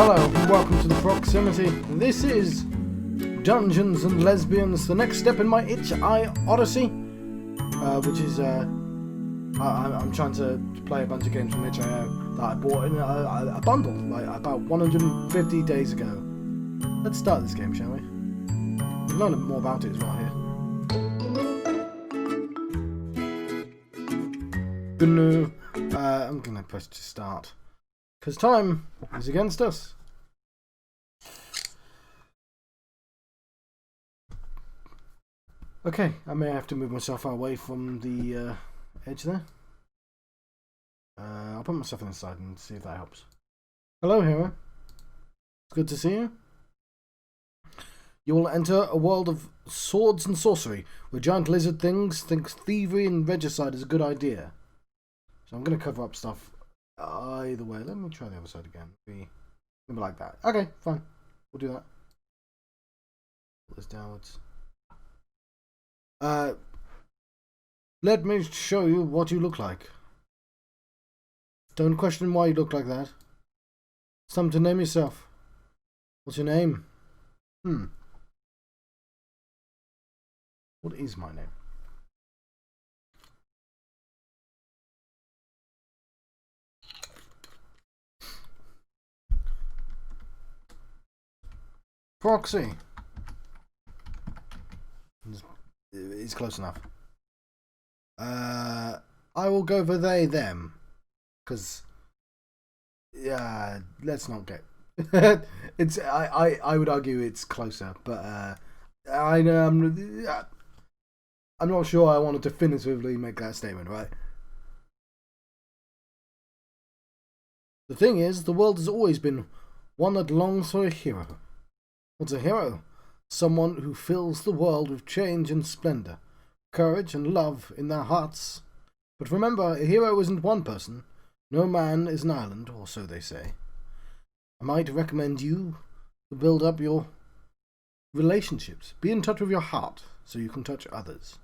Hello and welcome to the proximity. This is Dungeons and Lesbians, the next step in my Itch.iOdyssey, which is I'm trying to play a bunch of games from Itch.io that I bought in a bundle like about 150 days ago. Let's start this game, shall we? We'll learn more about it as well here. I'm gonna press to start because time is against us. Okay, I may have to move myself away from the edge there. I'll put myself inside and see if that helps. Hello, hero. It's good to see you. You will enter a world of swords and sorcery, where giant lizard things think thievery and regicide is a good idea. So I'm going to cover up stuff either way. Let me try the other side again. Maybe like that. Okay, fine. We'll do that. Put this downwards. Let me show you what you look like. Don't question why you look like that. It's time to name yourself. What's your name? What is my name? Proxy. It's close enough. I will go for they, them. Because, yeah, let's not get... it's. I would argue it's closer, but I'm not sure I want to definitively make that statement, right? The thing is, the world has always been one that longs for a hero. What's a hero? Someone who fills the world with change and splendor, courage and love in their hearts. But remember, a hero isn't one person. No man is an island, or so they say. I might recommend you to build up your relationships. Be in touch with your heart, so you can touch others.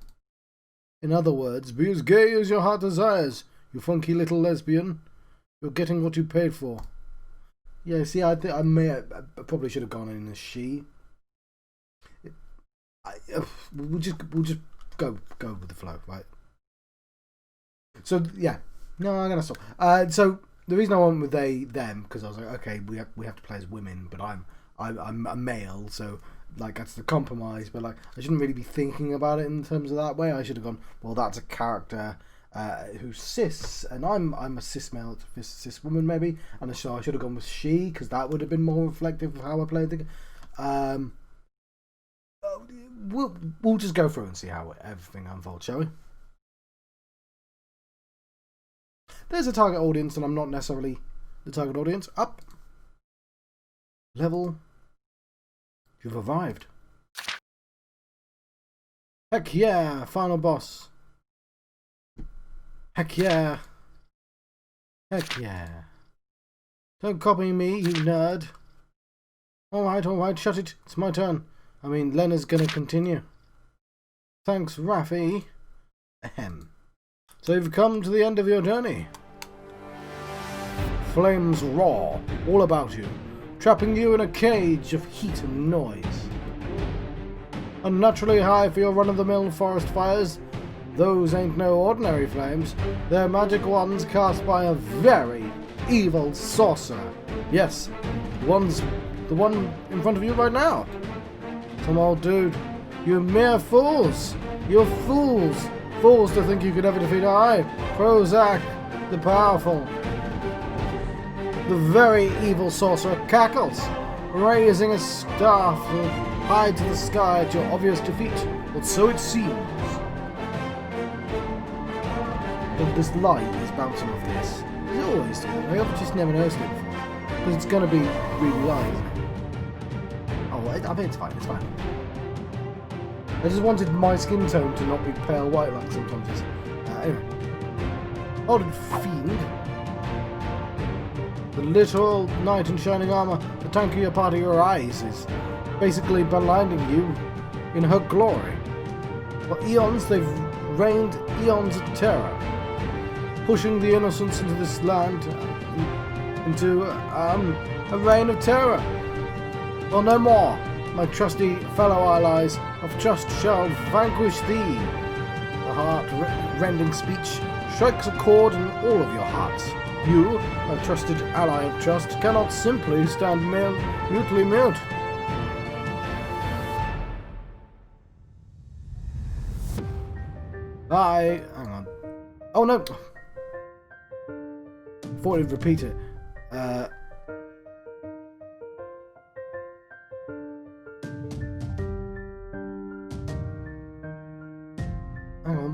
In other words, be as gay as your heart desires, you funky little lesbian. You're getting what you paid for. Yeah, see, I probably should have gone in as she. We'll just go with the flow, right? So yeah, no, I'm gonna stop. So the reason I went with they them because I was like, okay, we have to play as women, but I'm a male, so like that's the compromise. But like I shouldn't really be thinking about it in terms of that way. I should have gone, well, that's a character who's cis, and I'm a cis male, cis woman maybe, and so I should have gone with she because that would have been more reflective of how I played the game. We'll just go through and see how everything unfolds, shall we? There's a target audience, and I'm not necessarily the target audience. Up. Level. You've arrived. Heck yeah, final boss. Heck yeah. Heck yeah. Don't copy me, you nerd. Alright, shut it. It's my turn. I mean, Lena's gonna continue. Thanks, Raffi. Ahem. So you've come to the end of your journey. Flames roar all about you, trapping you in a cage of heat and noise. Unnaturally high for your run-of-the-mill forest fires, those ain't no ordinary flames. They're magic ones cast by a very evil sorcerer. Yes, the one in front of you right now. Some old dude. You mere fools! You're fools! Fools to think you could ever defeat I, Prozac, the powerful. The very evil sorcerer cackles, raising a staff high to the sky at your obvious defeat. But so it seems. But this light is bouncing off this. It always do. I've just never noticed it before. Because it's going to be really light, isn't it? Oh, I mean, it's fine. I just wanted my skin tone to not be pale white like sometimes is. Anyway. Odd fiend. The literal knight in shining armor, the tankier part of your eyes is basically blinding you in her glory. For eons they've reigned eons of terror, pushing the innocents into this land into a reign of terror. Well, no more. My trusty fellow allies of trust shall vanquish thee. The heart-rending speech strikes a chord in all of your hearts. You, a trusted ally of trust, cannot simply stand mutely mute. Hang on. Oh no! Thought it'd repeat it. Hang on,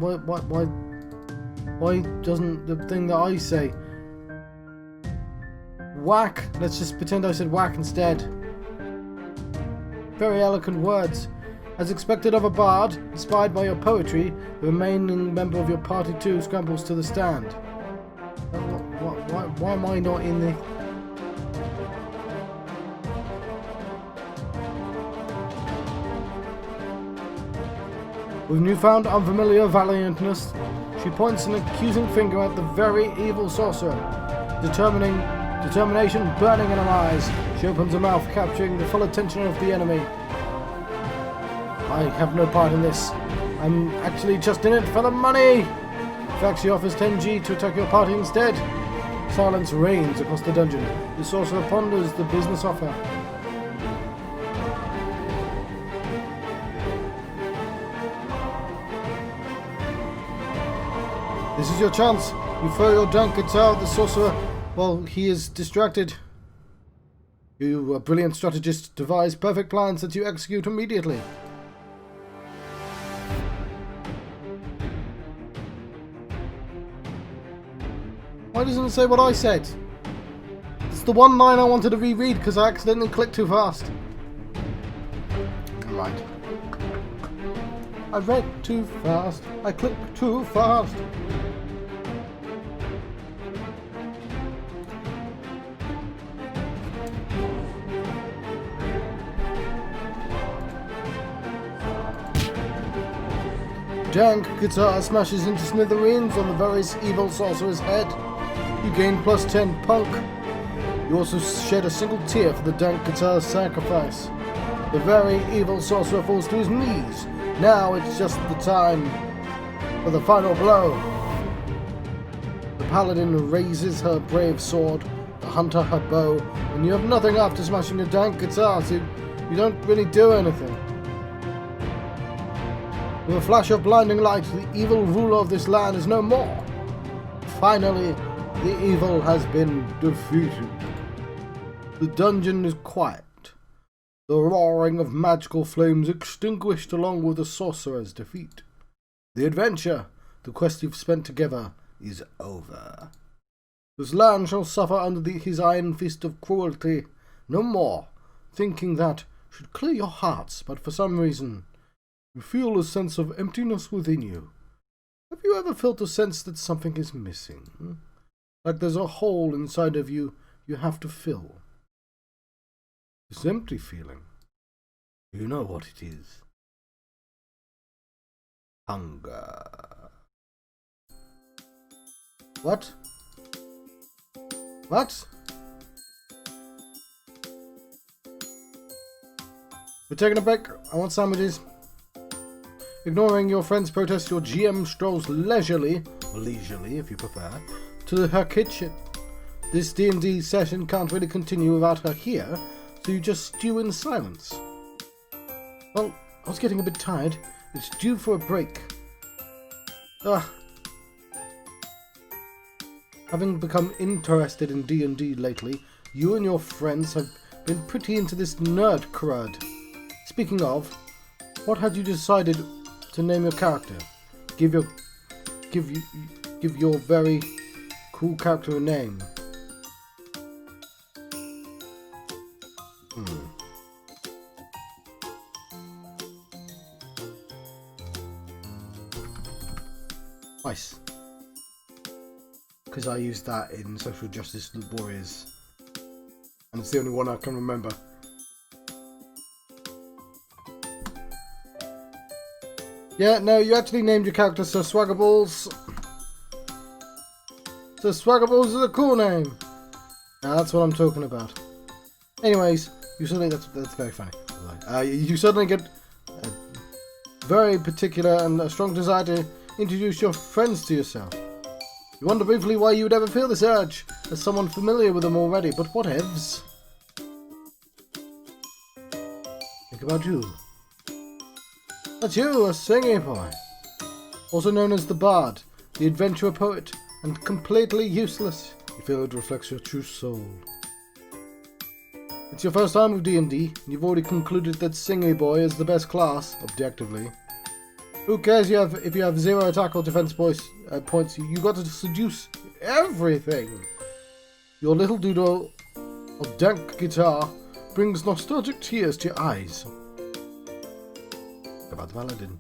why doesn't the thing that I say whack? Let's just pretend I said whack instead. Very eloquent words. As expected of a bard, inspired by your poetry, the remaining member of your party too scrambles to the stand. Why am I not in the... With newfound unfamiliar valiantness, she points an accusing finger at the very evil sorcerer. Determination burning in her eyes, she opens her mouth, capturing the full attention of the enemy. I have no part in this. I'm actually just in it for the money! In fact, she offers 10G to attack your party instead. Silence reigns across the dungeon. The sorcerer ponders the business offer. This is your chance. You throw your dunk guitar at the sorcerer while he is distracted. You, a brilliant strategist, devise perfect plans that you execute immediately. Why doesn't it say what I said? It's the one line I wanted to reread because I accidentally clicked too fast. Right. I read too fast. I clicked too fast. Jank guitar smashes into smithereens on the very evil sorcerer's head. You gain plus 10 punk. You also shed a single tear for the dank guitar's sacrifice. The very evil sorcerer falls to his knees. Now it's just the time for the final blow. The paladin raises her brave sword, the hunter her bow, and you have nothing after smashing the dank guitar, so you don't really do anything. With a flash of blinding light, the evil ruler of this land is no more. Finally, the evil has been defeated. The dungeon is quiet. The roaring of magical flames extinguished along with the sorcerer's defeat. The adventure, the quest you've spent together, is over. This land shall suffer under his iron fist of cruelty no more. Thinking that should clear your hearts, but for some reason you feel a sense of emptiness within you. Have you ever felt a sense that something is missing? Like there's a hole inside of you have to fill. This empty feeling. You know what it is. Hunger. What? What? We're taking a break. I want sandwiches. Ignoring your friend's protest, your GM strolls leisurely, or leisurely if you prefer, to her kitchen. This D&D session can't really continue without her here, so you just stew in silence. Well, I was getting a bit tired. It's due for a break. Having become interested in D&D lately, you and your friends have been pretty into this nerd crud. Speaking of, what had you decided to name your character? Give your very cool character a name. Nice. Because I used that in Social Justice Warriors. And it's the only one I can remember. Yeah, no, you actually named your character Sir Swaggerballs. Sir Swaggerballs is a cool name. Now that's what I'm talking about. Anyways, you suddenly that's very funny. You suddenly get a very particular and a strong desire to introduce your friends to yourself. You wonder briefly why you would ever feel this urge as someone familiar with them already, but whatevs. Think about you. That's you, a singing boy. Also known as the Bard, the adventurer poet, and completely useless. You feel it reflects your true soul. It's your first time with D&D, and you've already concluded that Singy Boy is the best class, objectively. Who cares if you have 0 attack or defense points? You got to seduce everything. Your little doodle of dank guitar brings nostalgic tears to your eyes. About the Paladin.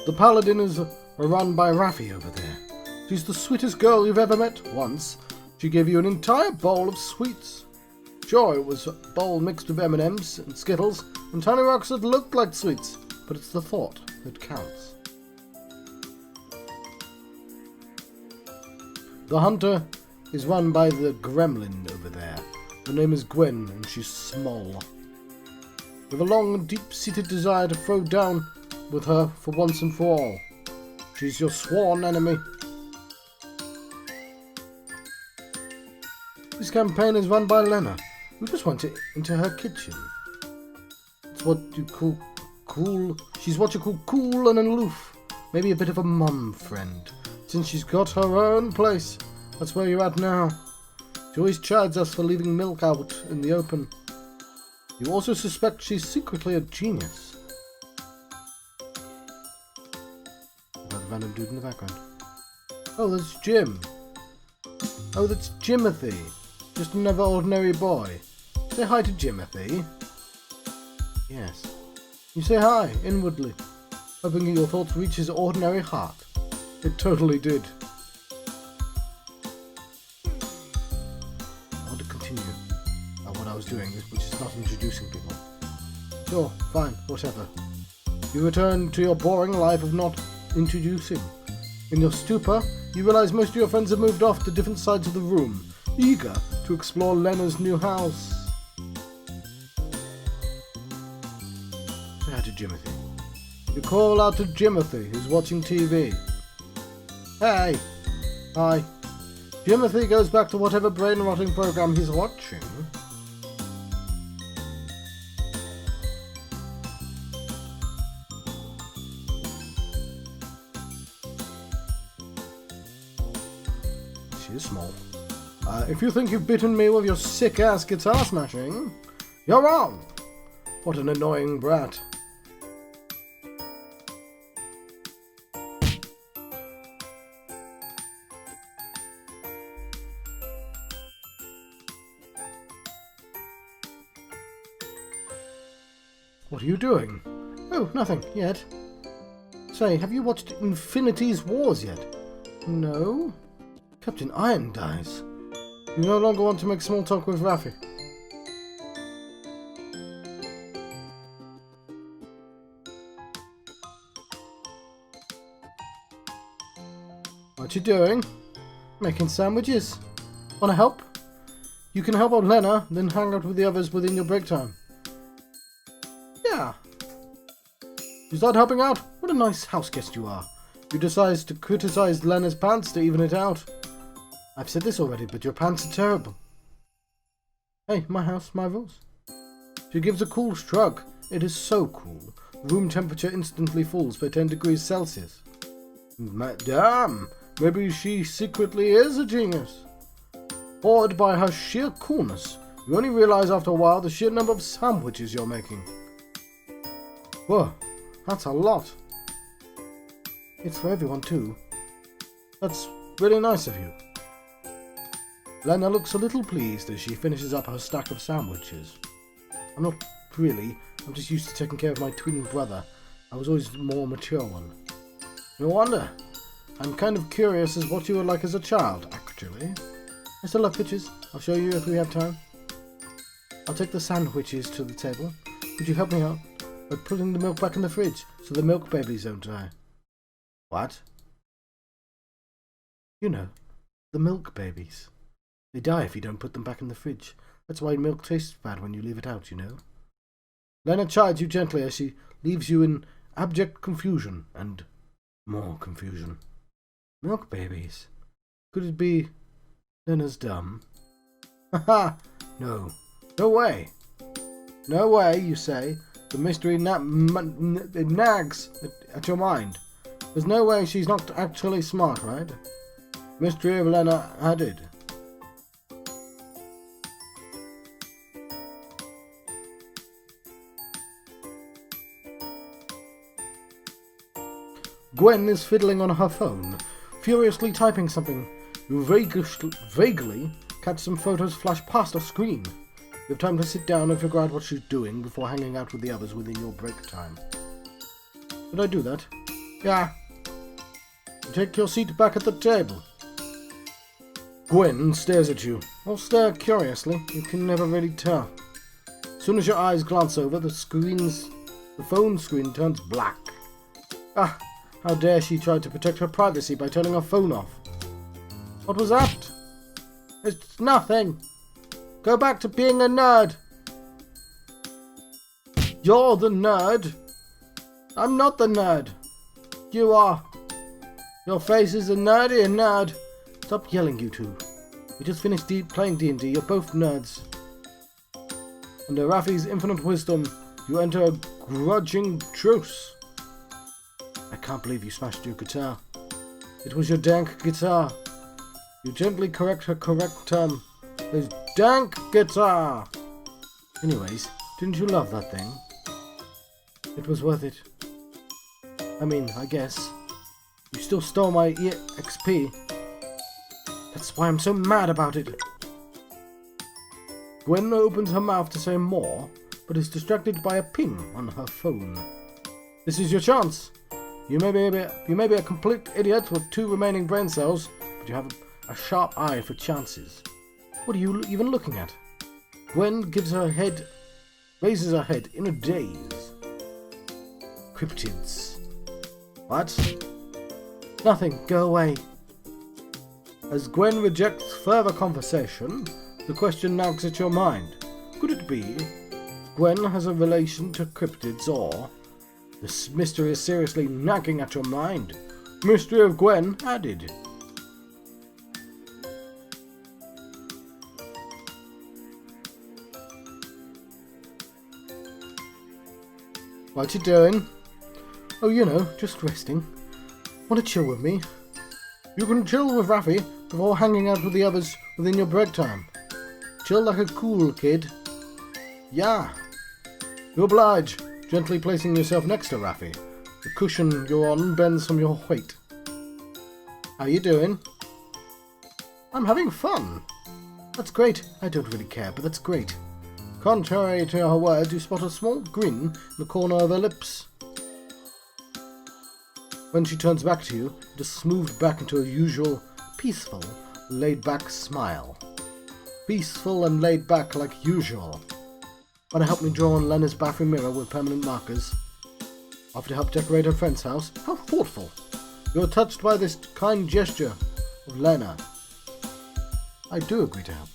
The Paladin is run by Raffi over there. She's the sweetest girl you've ever met. Once, she gave you an entire bowl of sweets. Sure, it was a bowl mixed with M&Ms and Skittles and tiny rocks that looked like sweets, but it's the thought that counts. The hunter is run by the gremlin over there. Her name is Gwen, and she's small. With a long and deep-seated desire to throw down with her for once and for all. She's your sworn enemy. This campaign is run by Lena, who just went into her kitchen. It's what you call cool. She's what you call cool and aloof. Maybe a bit of a mum friend. Since she's got her own place. That's where you're at now. She always chides us for leaving milk out in the open. You also suspect she's secretly a genius. About a random dude in the background. Oh, that's Jim. Oh, that's Jimothy. Just another ordinary boy. Say hi to Jimothy. Yes. You say hi, inwardly, hoping your thoughts reach his ordinary heart. It totally did. I want to continue what I was doing, which is not introducing people. Sure, fine, whatever. You return to your boring life of not introducing. In your stupor, you realize most of your friends have moved off to different sides of the room, eager to explore Lena's new house. Say hi to Jimothy. You call out to Jimothy, who's watching TV. Hey! Hi. Jimothy goes back to whatever brain-rotting program he's watching. She is small. If you think you've bitten me with your sick-ass guitar smashing, you're wrong! What an annoying brat. What are you doing? Oh, nothing, yet. Say, have you watched Infinity's Wars yet? No? Captain Iron dies. You no longer want to make small talk with Raffi. What you doing? Making sandwiches. Wanna help? You can help out Lena, then hang out with the others within your break time. Yeah. You start helping out? What a nice house guest you are. You decide to criticize Lena's pants to even it out. I've said this already, but your pants are terrible. Hey, my house, my rules. She gives a cool shrug. It is so cool. Room temperature instantly falls by 10 degrees Celsius. Madame, maybe she secretly is a genius. Awed by her sheer coolness, you only realize after a while the sheer number of sandwiches you're making. Whoa, that's a lot. It's for everyone too. That's really nice of you. Lena looks a little pleased as she finishes up her stack of sandwiches. I'm not really, I'm just used to taking care of my twin brother. I was always the more mature one. No wonder. I'm kind of curious as what you were like as a child, actually. I still have pictures. I'll show you if we have time. I'll take the sandwiches to the table. Could you help me out by putting the milk back in the fridge so the milk babies don't die? What? You know, the milk babies. They die if you don't put them back in the fridge. That's why milk tastes bad when you leave it out, you know. Lena chides you gently as she leaves you in abject confusion and more confusion. Milk babies. Could it be Lena's dumb? Ha! No. No way. No way, you say. The mystery it nags at your mind. There's no way she's not actually smart, right? Mystery of Lena added. Gwen is fiddling on her phone, furiously typing something. You vaguely catch some photos flash past her screen. You have time to sit down and figure out what she's doing before hanging out with the others within your break time. Did I do that? Yeah. Take your seat back at the table. Gwen stares at you, or stare curiously. You can never really tell. As soon as your eyes glance over, the phone screen turns black. Ah! How dare she try to protect her privacy by turning her phone off? What was that? It's nothing. Go back to being a nerd. You're the nerd. I'm not the nerd. You are. Your face is a nerd. Stop yelling, you two. We just finished playing D&D. You're both nerds. Under Raffi's infinite wisdom, you enter a grudging truce. I can't believe you smashed your guitar. It was your dank guitar. You gently correct her correct term. His dank guitar. Anyways, didn't you love that thing? It was worth it. I mean, I guess. You still stole my EXP. That's why I'm so mad about it. Gwen opens her mouth to say more, but is distracted by a ping on her phone. This is your chance. You may be a complete idiot with 2 remaining brain cells, but you have a sharp eye for chances. What are you even looking at? Gwen raises her head in a daze. Cryptids. What? Nothing. Go away. As Gwen rejects further conversation, the question nags at your mind. Could it be Gwen has a relation to cryptids, or this mystery is seriously nagging at your mind? Mystery of Gwen added. What you doing? Oh, you know, just resting. Want to chill with me? You can chill with Raffi before hanging out with the others within your break time. Chill like a cool kid. Yeah. You oblige, gently placing yourself next to Raffi. The cushion you're on bends from your weight. How you doing? I'm having fun. That's great. I don't really care, but that's great. Contrary to her words, you spot a small grin in the corner of her lips. When she turns back to you, it is smoothed back into her usual peaceful, laid-back smile. Peaceful and laid back like usual. Want to help me draw on Lena's bathroom mirror with permanent markers? Offer to help decorate her friend's house? How thoughtful! You're touched by this kind gesture of Lena. I do agree to help.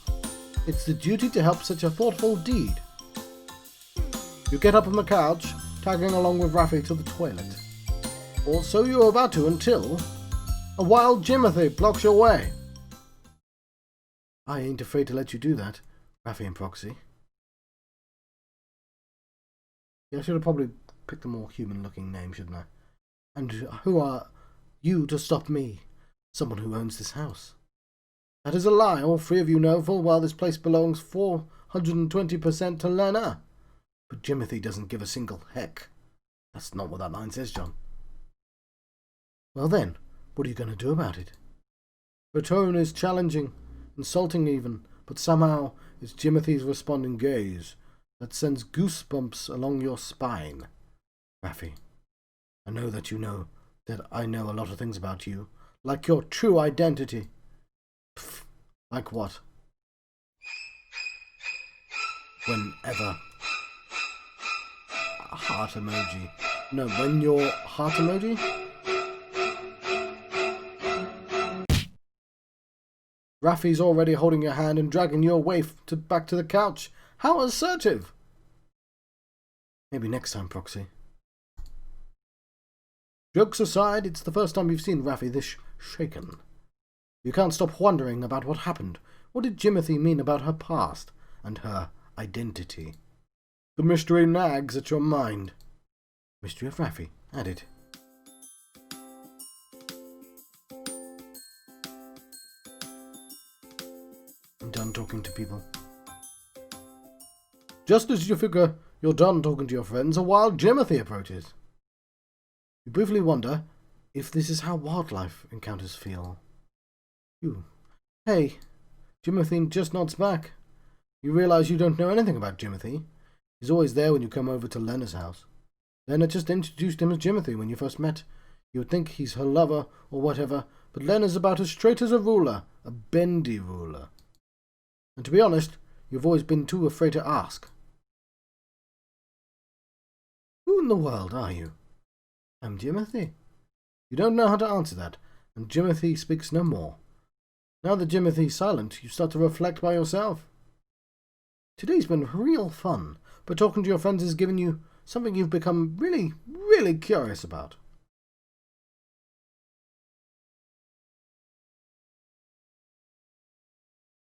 It's the duty to help such a thoughtful deed. You get up on the couch, tagging along with Raffi to the toilet. Or so you're about to until a wild Jimothy blocks your way. I ain't afraid to let you do that, Raffi and Proxy. Yeah, I should have probably picked a more human-looking name, shouldn't I? And who are you to stop me, someone who owns this house? That is a lie. All 3 of you know full well this place belongs 420% to Lena. But Jimothy doesn't give a single heck. That's not what that line says, John. Well then, what are you going to do about it? Her tone is challenging, insulting even, but somehow it's Jimothy's responding gaze that sends goosebumps along your spine. Raffi, I know that you know that I know a lot of things about you, like your true identity. Pfft, like what? Whenever. A heart emoji. No, when your heart emoji? Raffi's already holding your hand and dragging you away back to the couch. How assertive! Maybe next time, Proxy. Jokes aside, it's the first time you've seen Raffi this shaken. You can't stop wondering about what happened. What did Jimothy mean about her past and her identity? The mystery nags at your mind. Mystery of Raffi, added. I'm done talking to people. Just as you figure you're done talking to your friends, a wild Jimothy approaches. You briefly wonder if this is how wildlife encounters feel. Hey, Jimothy just nods back. You realise you don't know anything about Jimothy. He's always there when you come over to Lena's house. Lena just introduced him as Jimothy when you first met. You would think he's her lover or whatever, but Lena's about as straight as a ruler, a bendy ruler. And to be honest, you've always been too afraid to ask. Who in the world are you? I'm Jimothy. You don't know how to answer that, and Jimothy speaks no more. Now that Jimothy's silent, you start to reflect by yourself. Today's been real fun, but talking to your friends has given you something you've become really, really curious about.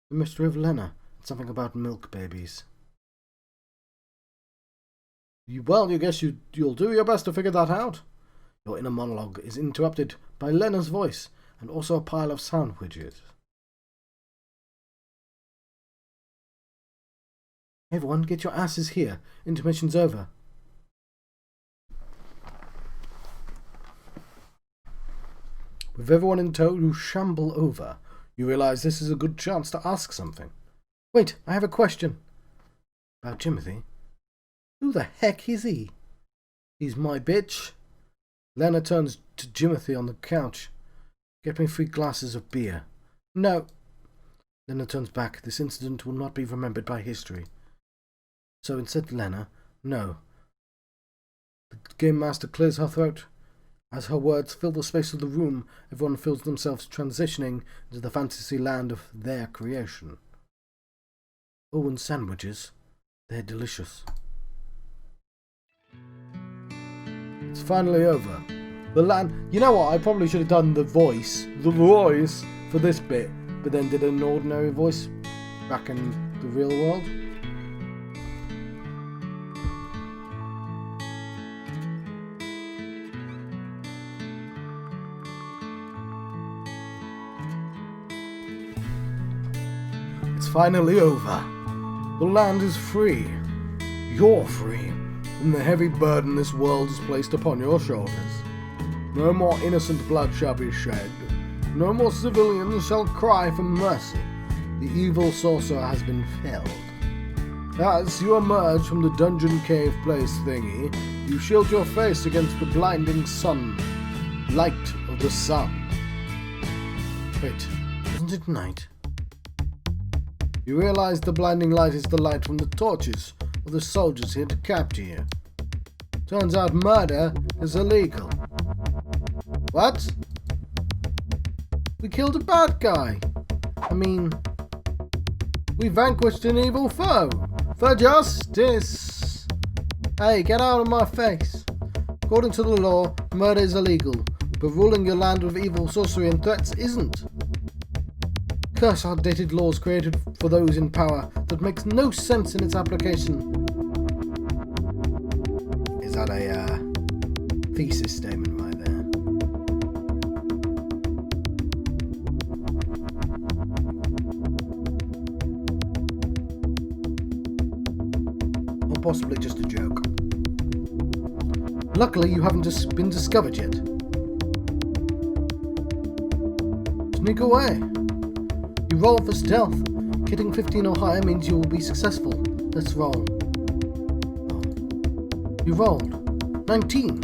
The mystery of Lena and something about milk babies. You guess you'll do your best to figure that out. Your inner monologue is interrupted by Lena's voice and also a pile of sound widgets. Hey everyone, get your asses here. Intermission's over. With everyone in tow, you shamble over. You realise this is a good chance to ask something. Wait, I have a question. About Jimothy? Who the heck is he? He's my bitch. Lena turns to Jimothy on the couch. Get me 3 glasses of beer. No. Lena turns back. This incident will not be remembered by history. So instead, Lena, no. The game master clears her throat. As her words fill the space of the room, everyone feels themselves transitioning into the fantasy land of their creation. Oh, and sandwiches. They're delicious. It's finally over. The land... You know what? I probably should have done the voice for this bit, but then did an ordinary voice back in the real world. It's finally over. The land is free. You're free from the heavy burden this world has placed upon your shoulders. No more innocent blood shall be shed. No more civilians shall cry for mercy. The evil sorcerer has been felled. As you emerge from the dungeon cave place thingy, you shield your face against the blinding light of the sun. Wait, isn't it night? You realize the blinding light is the light from the torches of the soldiers here to capture you. Turns out murder is illegal. What? We killed a bad guy. I mean, we vanquished an evil foe. For justice. Hey, get out of my face. According to the law, murder is illegal, but ruling your land with evil sorcery and threats isn't. Curse outdated laws created for those in power that makes no sense in its application. Is that a thesis statement right there? Or possibly just a joke. Luckily, you haven't been discovered yet. Sneak away. You roll for stealth. Hitting 15 or higher means you will be successful. Let's roll. Oh. You rolled. 19.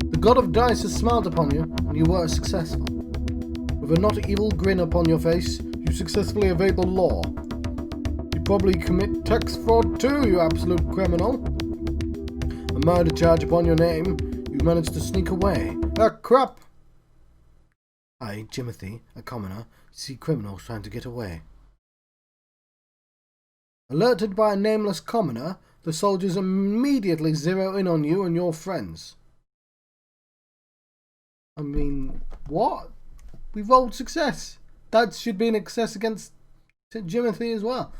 The god of dice has smiled upon you, and you were successful. With a not evil grin upon your face, you successfully evade the law. You probably commit tax fraud too, you absolute criminal. A murder charge upon your name, you managed to sneak away. Ah, crap! I, Jimothy, a commoner, see criminals trying to get away. Alerted by a nameless commoner, the soldiers immediately zero in on you and your friends. I mean, what? We rolled success. That should be an success against Jimothy as well.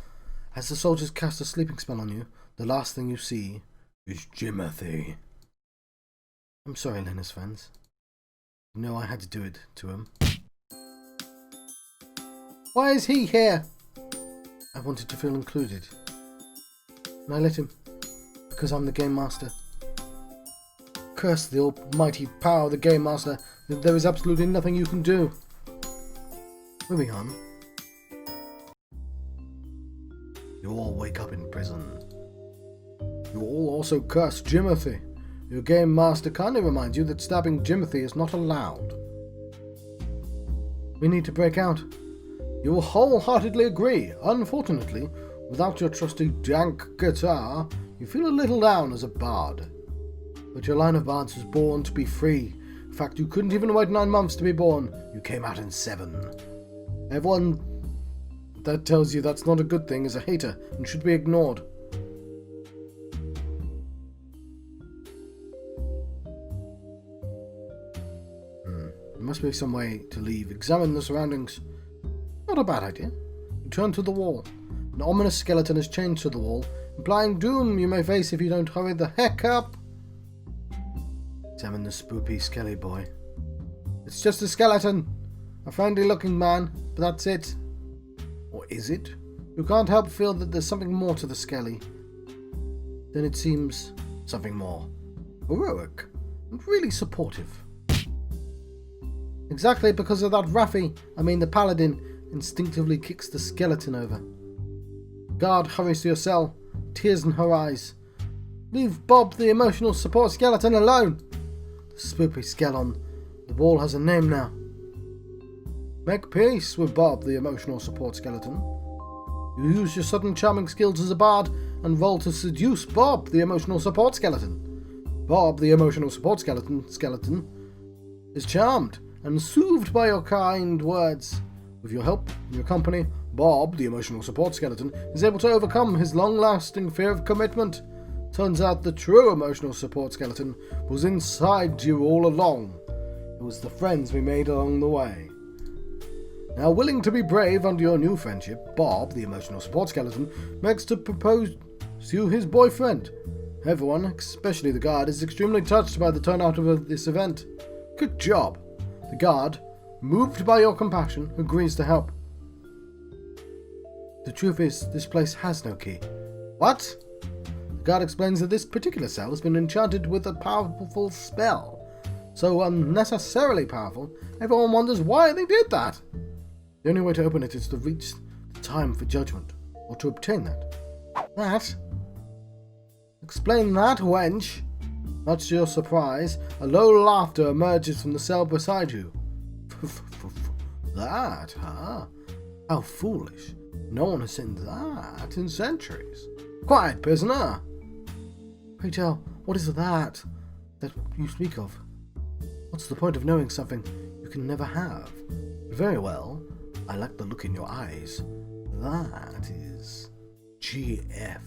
As the soldiers cast a sleeping spell on you, the last thing you see is Jimothy. I'm sorry, Lena's friends. You know I had to do it to him. Why is he here? I wanted to feel included. And I let him, because I'm the Game Master. Curse the almighty power of the Game Master. There is absolutely nothing you can do. Moving on. You all wake up in prison. You all also curse Jimothy. Your Game Master kindly reminds you that stabbing Jimothy is not allowed. We need to break out. You will wholeheartedly agree. Unfortunately, without your trusty dank guitar, you feel a little down as a bard. But your line of bards was born to be free. In fact, you couldn't even wait 9 months to be born. You came out in 7. Everyone that tells you that's not a good thing is a hater and should be ignored. There must be some way to leave. Examine the surroundings. Not a bad idea. You turn to the wall. An ominous skeleton is chained to the wall, implying doom you may face if you don't hurry the heck up. Examine the spoopy skelly boy. It's just a skeleton. A friendly looking man, but that's it. Or is it? You can't help feel that there's something more to the skelly. Then it seems something more heroic and really supportive. Exactly because of that the paladin, instinctively kicks the skeleton over. Guard hurries to your cell, tears in her eyes. Leave Bob, the emotional support skeleton, alone. The spoopy skeleton. The wall has a name now. Make peace with Bob, the emotional support skeleton. You use your sudden charming skills as a bard and roll to seduce Bob, the emotional support skeleton. Bob, the emotional support skeleton, is charmed and soothed by your kind words. With your help and your company, Bob, the emotional support skeleton, is able to overcome his long-lasting fear of commitment. Turns out the true emotional support skeleton was inside you all along. It was the friends we made along the way. Now, willing to be brave under your new friendship, Bob, the emotional support skeleton, begs to propose you his boyfriend. Everyone, especially the guard, is extremely touched by the turnout of this event. Good job. The guard, moved by your compassion, agrees to help. The truth is, this place has no key. What? The guard explains that this particular cell has been enchanted with a powerful spell. So unnecessarily powerful, everyone wonders why they did that. The only way to open it is to reach the time for judgment, or to obtain that. That? Explain that, wench. Much to your surprise, a low laughter emerges from the cell beside you. That, huh? How foolish. No one has seen that in centuries. Quiet, prisoner. Pray tell, what is that you speak of? What's the point of knowing something you can never have? Very well. I like the look in your eyes. That is GF.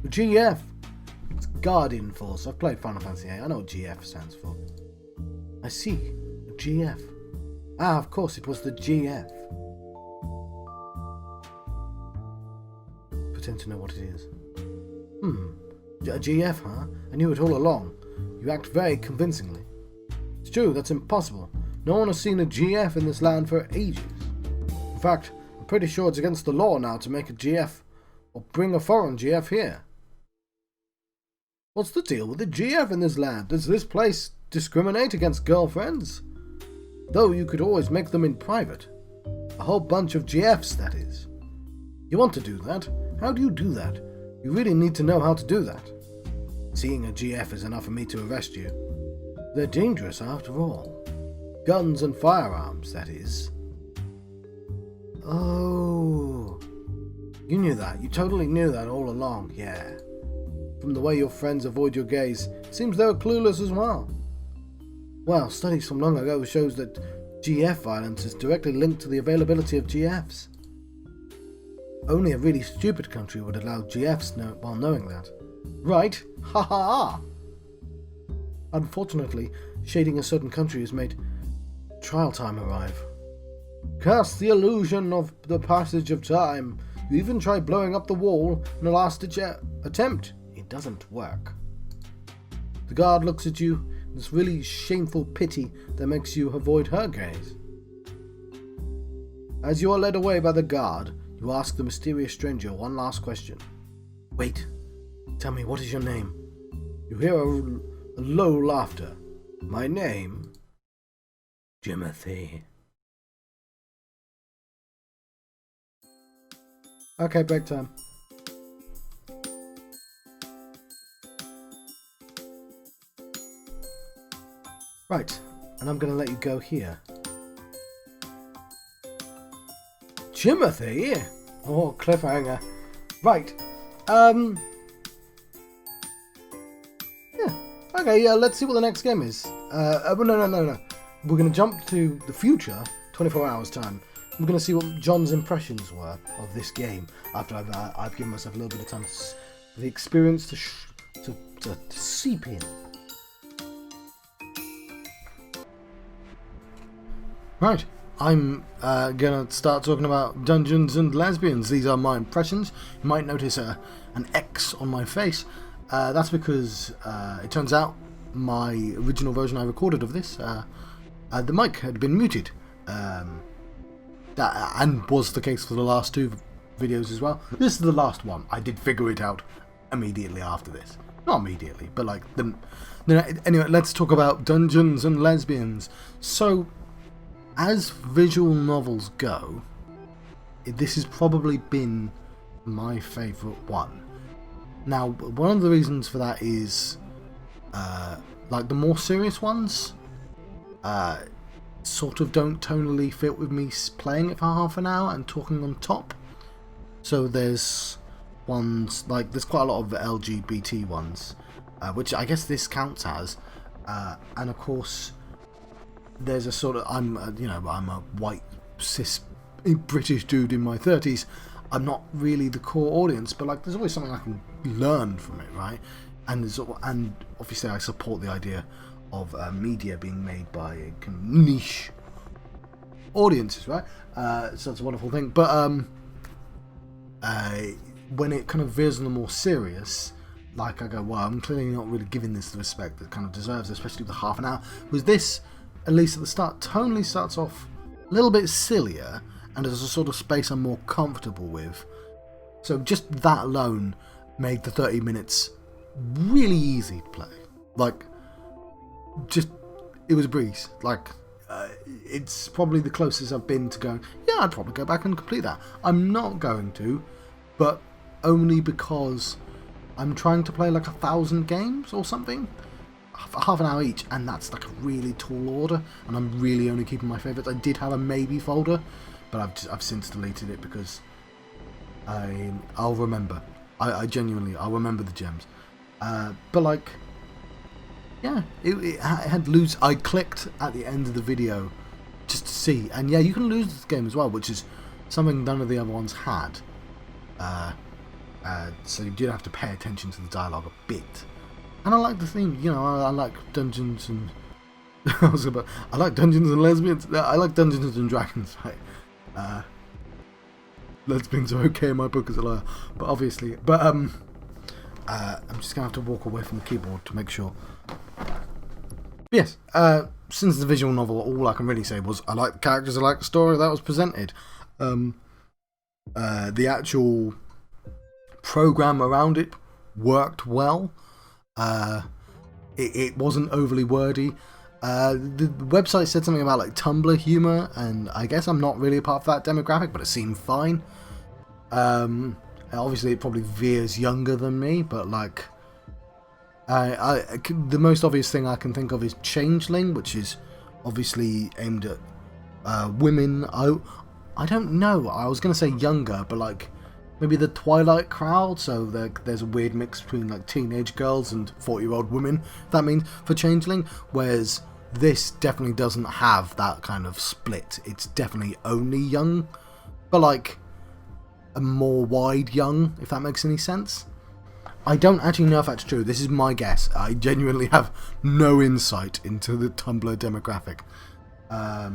GF! It's Guardian Force. I've played Final Fantasy VIII. I know what GF stands for. I see. GF. Ah, of course, it was the GF. Pretend to know what it is. A GF, huh? I knew it all along. You act very convincingly. It's true, that's impossible. No one has seen a GF in this land for ages. In fact, I'm pretty sure it's against the law now to make a GF or bring a foreign GF here. What's the deal with the GF in this land? Does this place discriminate against girlfriends? Though you could always make them in private. A whole bunch of GFs, that is. You want to do that? How do you do that? You really need to know how to do that. Seeing a GF is enough for me to arrest you. They're dangerous after all. Guns and firearms, that is. Oh. You knew that. You totally knew that all along, yeah. From the way your friends avoid your gaze, it seems they were clueless as well. Well, studies from long ago shows that GF violence is directly linked to the availability of GFs. Only a really stupid country would allow GFs while knowing that. Right? Ha ha ha! Unfortunately, shading a certain country has made trial time arrive. Curse the illusion of the passage of time. You even tried blowing up the wall in a last-ditch attempt. It doesn't work. The guard looks at you with this really shameful pity that makes you avoid her gaze. As you are led away by the guard, you ask the mysterious stranger one last question. Wait, tell me, what is your name? You hear a low laughter. My name? Jimothy. Okay, break time. Right, and I'm going to let you go here. Jimothy? Oh, cliffhanger. Right. Yeah. Okay, yeah, let's see what the next game is. No. We're going to jump to the future, 24 hours time. We're going to see what John's impressions were of this game after I've given myself a little bit of time for the experience to seep in. Right, I'm going to start talking about Dungeons and Lesbians. These are my impressions. You might notice an X on my face. That's because it turns out my original version I recorded of this, the mic had been muted. And was the case for the last two videos as well. This is the last one. I did figure it out immediately after this. Not immediately, but like anyway, let's talk about Dungeons and Lesbians. So, as visual novels go, this has probably been my favourite one. Now, one of the reasons for that is, like the more serious ones, sort of don't tonally fit with me playing it for half an hour and talking on top. So there's ones like there's quite a lot of LGBT ones, which I guess this counts as, and of course there's a sort of I'm a white cis British dude in my 30s. I'm not really the core audience, but like there's always something I can learn from it, right? And obviously I support the idea of media being made by kind of niche audiences, right? So it's a wonderful thing. But when it kind of veers on the more serious, like I go, well, I'm clearly not really giving this the respect that kind of deserves, especially with the half an hour. Was this, at least at the start, tonally starts off a little bit sillier, and there's a sort of space I'm more comfortable with. So just that alone made the 30 minutes really easy to play. Like, just, it was a breeze. Like, it's probably the closest I've been to going, yeah, I'd probably go back and complete that. I'm not going to, but only because I'm trying to play like 1,000 games or something, half an hour each, and that's like a really tall order, and I'm really only keeping my favourites. I did have a maybe folder, but I've since deleted it because I'll remember. I genuinely, I'll remember the gems. But like, yeah, it had lose. I clicked at the end of the video just to see, and yeah, you can lose this game as well, which is something none of the other ones had. So you did have to pay attention to the dialogue a bit. And I like the theme, you know, I like Dungeons and I like Dungeons and Lesbians. I like Dungeons and Dragons, right? Lesbians are okay in my book as a liar, but obviously, I'm just gonna have to walk away from the keyboard to make sure. Yes, since the visual novel, all I can really say was I like the characters, I like the story that was presented. The actual program around it worked well. It wasn't overly wordy. The website said something about like Tumblr humor, and I guess I'm not really a part of that demographic, but it seemed fine. Obviously it probably veers younger than me, but like the most obvious thing I can think of is Changeling, which is obviously aimed at women. I don't know, I was gonna say younger, but like maybe the Twilight crowd, so there's a weird mix between like teenage girls and 40-year-old women, if that means, for Changeling, whereas this definitely doesn't have that kind of split. It's definitely only young, but like a more wide young, if that makes any sense. I don't actually know if that's true. This is my guess. I genuinely have no insight into the Tumblr demographic. But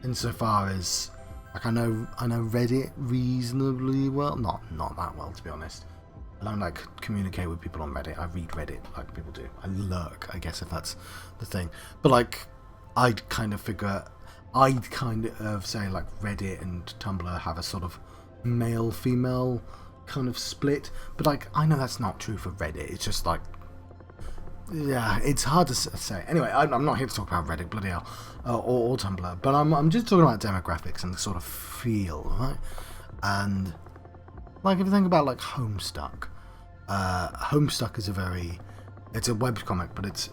insofar as like I know Reddit reasonably well, not that well, to be honest. I don't like communicate with people on Reddit. I read Reddit like people do. I lurk, I guess, if that's the thing. But like I'd kind of say like Reddit and Tumblr have a sort of male female kind of split, but like I know that's not true for Reddit. It's just like, yeah, it's hard to say. Anyway, I'm not here to talk about Reddit, bloody hell, or Tumblr, but I'm just talking about demographics and the sort of feel, right? And like if you think about like Homestuck, Homestuck is it's a webcomic, but it's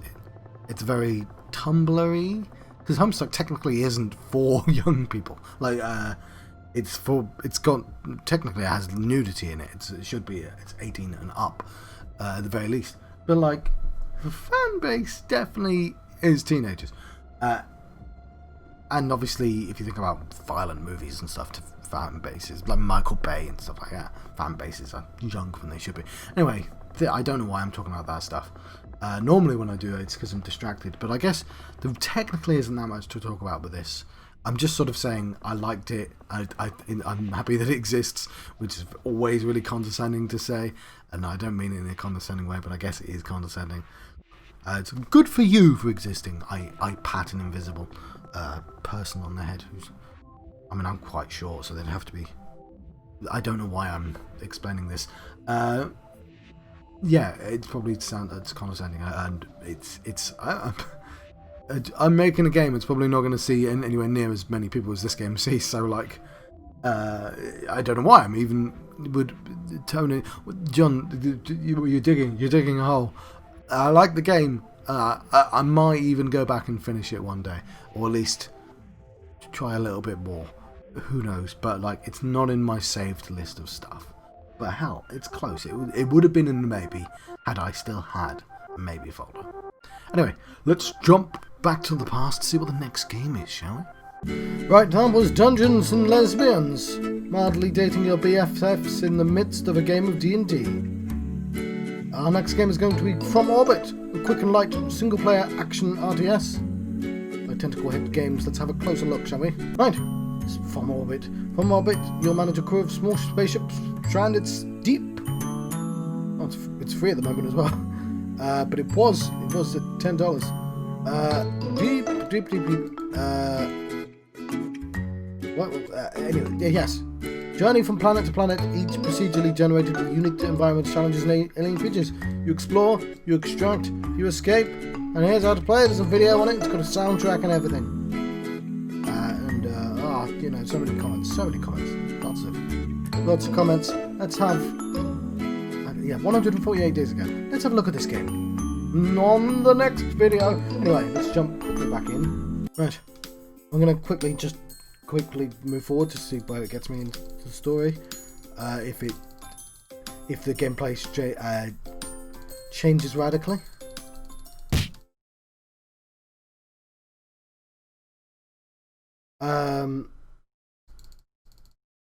very Tumblr-y, because Homestuck technically isn't for young people. Like technically it has nudity in it. It should be it's 18 and up at the very least. But like the fan base definitely is teenagers. And obviously if you think about violent movies and stuff, to fan bases like Michael Bay and stuff like that, fan bases are younger than they should be. Anyway, I don't know why I'm talking about that stuff. Normally when I do it, it's because I'm distracted. But I guess there technically isn't that much to talk about with this. I'm just sort of saying I liked it. I'm happy that it exists, which is always really condescending to say, and I don't mean it in a condescending way, but I guess it is condescending. It's good for you for existing. I pat an invisible person on the head who's... I mean, I'm quite short, so they'd have to be... I don't know why I'm explaining this. Yeah, it's condescending, and I'm making a game. It's probably not going to see anywhere near as many people as this game sees. So, like, I don't know why I'm even Tony, John, you're digging a hole. I like the game. I might even go back and finish it one day, or at least try a little bit more. Who knows? But like, it's not in my saved list of stuff. But hell, it's close. It would have been in the maybe had I still had a maybe folder. Anyway, let's jump back to the past to see what the next game is, shall we? Right, that was Dungeons and Lesbians. Mildly dating your BFFs in the midst of a game of D&D. Our next game is going to be From Orbit, a quick and light single-player action RTS. By Tentacle Head Games, let's have a closer look, shall we? Right, it's From Orbit. From Orbit, you'll manage a crew of small spaceships stranded deep. Oh, it's free at the moment as well. But it was at $10. Beep. Anyway, yes. Journey from planet to planet, each procedurally generated with unique environments, challenges, and alien creatures. You explore, you extract, you escape, and here's how to play. There's a video on it. It's got a soundtrack and everything. So many comments, lots of comments. Let's have 148 days ago. Let's have a look at this game on the next video. Anyway, let's jump back in. Right, I'm gonna quickly move forward to see where it gets me into the story. If the gameplay changes radically.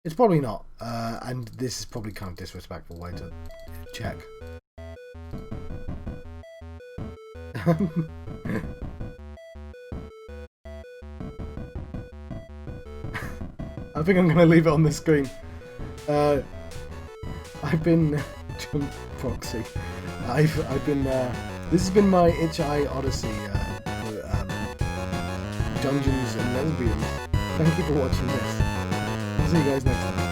It's probably not, and this is probably kind of disrespectful way to check. I think I'm going to leave it on the screen. I've been John Proxy. I've been. This has been my Itch.iOdyssey for Dungeons and Lesbians. Thank you for watching this. I'll see you guys next time.